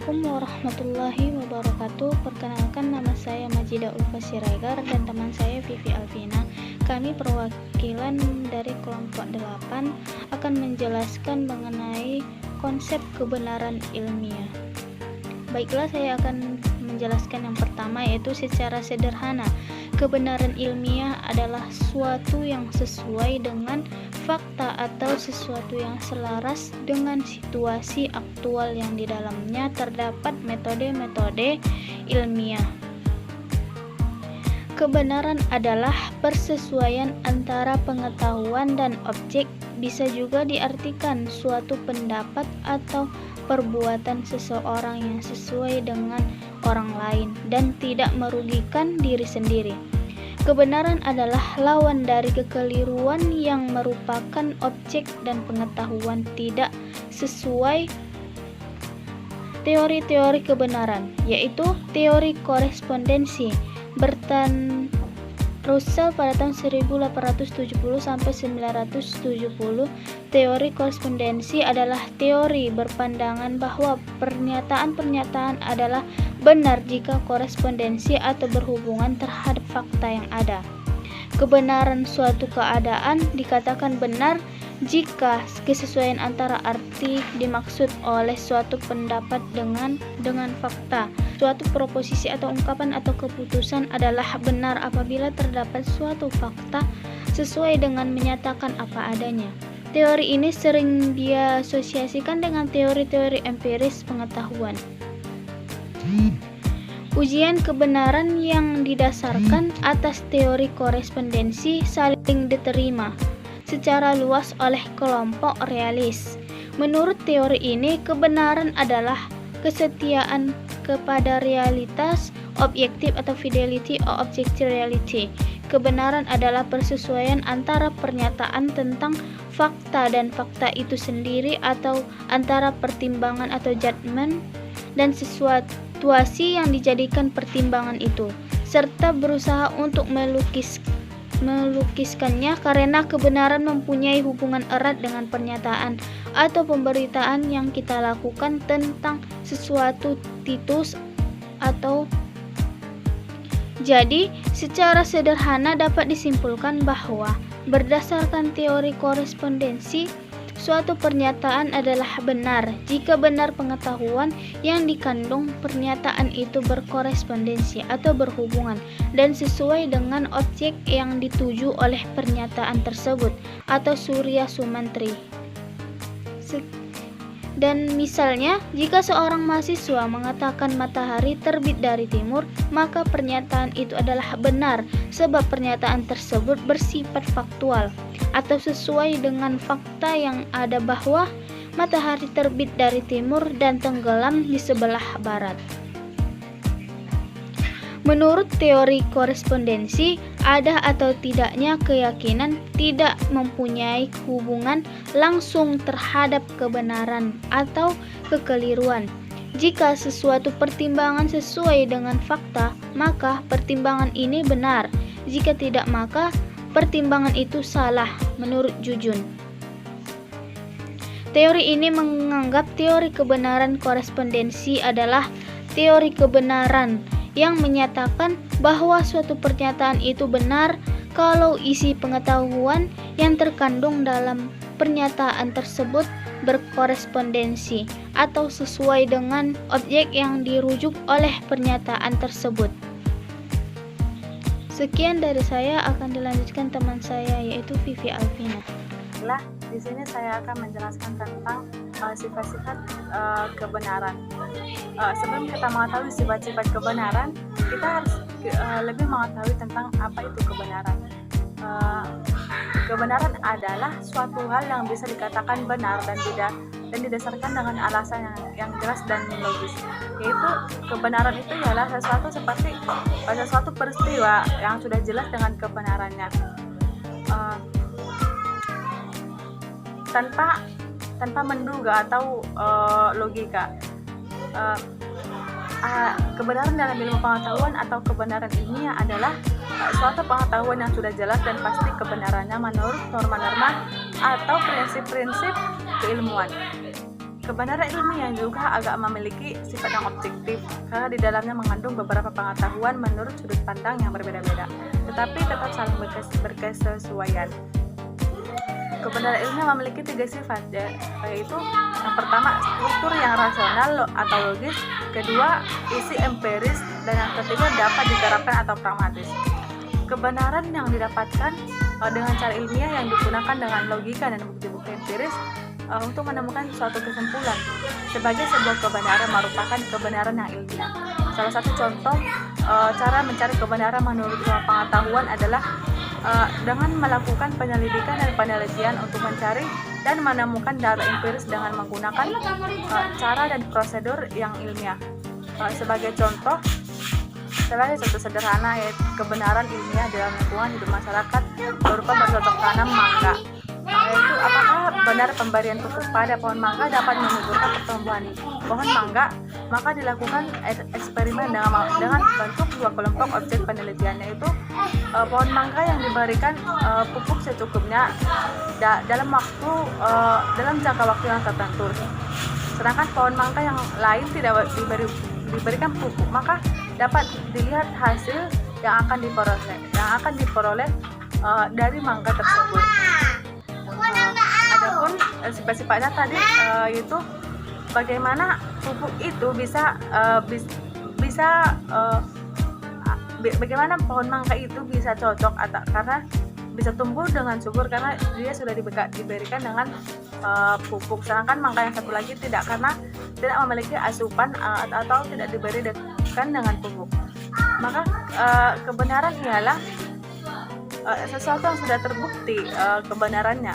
Assalamualaikum warahmatullahi wabarakatuh. Perkenalkan, nama saya Majida Ulfa Siregar dan teman saya Vivi Alvina. Kami perwakilan dari kelompok 8 akan menjelaskan mengenai konsep kebenaran ilmiah. Baiklah, saya akan menjelaskan yang pertama, yaitu secara sederhana. Kebenaran ilmiah adalah suatu yang sesuai dengan fakta atau sesuatu yang selaras dengan situasi aktual yang di dalamnya terdapat metode-metode ilmiah. Kebenaran adalah persesuaian antara pengetahuan dan objek, bisa juga diartikan suatu pendapat atau perbuatan seseorang yang sesuai dengan orang lain dan tidak merugikan diri sendiri. Kebenaran adalah lawan dari kekeliruan yang merupakan objek dan pengetahuan tidak sesuai teori-teori kebenaran, yaitu teori korespondensi. Russell pada tahun 1870 sampai 970, teori korespondensi adalah teori berpandangan bahwa pernyataan-pernyataan adalah benar jika korespondensi atau berhubungan terhadap fakta yang ada. Kebenaran suatu keadaan dikatakan benar jika kesesuaian antara arti dimaksud oleh suatu pendapat dengan fakta. Suatu proposisi atau ungkapan atau keputusan adalah benar apabila terdapat suatu fakta sesuai dengan menyatakan apa adanya. Teori ini sering diasosiasikan dengan teori-teori empiris pengetahuan. Ujian kebenaran yang didasarkan atas teori korespondensi saling diterima secara luas oleh kelompok realis. Menurut teori ini, kebenaran adalah kesetiaan kepada realitas objektif atau fidelity or objective reality. Kebenaran adalah persesuaian antara pernyataan tentang fakta dan fakta itu sendiri, atau antara pertimbangan atau judgment dan situasi yang dijadikan pertimbangan itu, serta berusaha untuk melukiskannya, karena kebenaran mempunyai hubungan erat dengan pernyataan atau pemberitaan yang kita lakukan tentang sesuatu titus atau. Jadi, secara sederhana dapat disimpulkan bahwa berdasarkan teori korespondensi, suatu pernyataan adalah benar jika benar pengetahuan yang dikandung pernyataan itu berkorespondensi atau berhubungan dan sesuai dengan objek yang dituju oleh pernyataan tersebut atau surya sumantri. Dan misalnya, jika seorang mahasiswa mengatakan matahari terbit dari timur, maka pernyataan itu adalah benar sebab pernyataan tersebut bersifat faktual atau sesuai dengan fakta yang ada bahwa matahari terbit dari timur dan tenggelam di sebelah barat. Menurut teori korespondensi, ada atau tidaknya keyakinan tidak mempunyai hubungan langsung terhadap kebenaran atau kekeliruan. Jika sesuatu pertimbangan sesuai dengan fakta, maka pertimbangan ini benar. Jika tidak, maka pertimbangan itu salah, menurut Jujun. Teori ini menganggap teori kebenaran korespondensi adalah teori kebenaran yang menyatakan bahwa suatu pernyataan itu benar kalau isi pengetahuan yang terkandung dalam pernyataan tersebut berkorespondensi atau sesuai dengan objek yang dirujuk oleh pernyataan tersebut. Sekian dari saya, akan dilanjutkan teman saya, yaitu Vivi Alvina. Di sini saya akan menjelaskan tentang sifat-sifat kebenaran. Sebelum kita mengetahui sifat-sifat kebenaran, kita harus lebih mengetahui tentang apa itu kebenaran. Kebenaran adalah suatu hal yang bisa dikatakan benar dan didasarkan dengan alasan yang jelas dan logis. Yaitu kebenaran itu ialah sesuatu seperti suatu peristiwa yang sudah jelas dengan kebenarannya, tanpa menduga atau logika. Kebenaran dalam ilmu pengetahuan atau kebenaran ilmiah adalah suatu pengetahuan yang sudah jelas dan pasti kebenarannya menurut norma-norma atau prinsip-prinsip keilmuan. Kebenaran ilmiah juga agak memiliki sifat yang objektif karena di dalamnya mengandung beberapa pengetahuan menurut sudut pandang yang berbeda-beda, tetapi tetap saling berkesesuaian. Kebenaran ilmiah memiliki 3 sifat, yaitu yang pertama struktur yang rasional atau logis, kedua isi empiris, dan yang ketiga dapat diterapkan atau pragmatis. Kebenaran yang didapatkan dengan cara ilmiah yang digunakan dengan logika dan bukti-bukti empiris untuk menemukan suatu kesimpulan sebagai sebuah kebenaran merupakan kebenaran yang ilmiah. Salah satu contoh cara mencari kebenaran menurut pengetahuan adalah dengan melakukan penyelidikan dan penelitian untuk mencari dan menemukan data empiris dengan menggunakan cara dan prosedur yang ilmiah. Sebagai contoh sederhana yaitu kebenaran ilmiah dalam lingkungan hidup masyarakat berupa bercocok tanam mangga, yaitu apakah benar pemberian pupuk pada pohon mangga dapat menyuburkan pertumbuhan pohon mangga. Maka dilakukan eksperimen dengan bentuk 2 kelompok objek penelitian, yaitu pohon mangga yang diberikan pupuk secukupnya dalam jangka waktu yang tertentu, sedangkan pohon mangga yang lain tidak diberikan pupuk. Maka dapat dilihat hasil yang akan diperoleh dari mangga tersebut. Adapun sifat-sifatnya tadi yaitu bagaimana pupuk itu bagaimana pohon mangga itu bisa cocok karena bisa tumbuh dengan subur karena dia sudah diberikan dengan pupuk, sedangkan mangga yang satu lagi tidak, karena tidak memiliki asupan atau tidak diberikan dengan pupuk. Maka kebenaran ialah sesuatu yang sudah terbukti kebenarannya.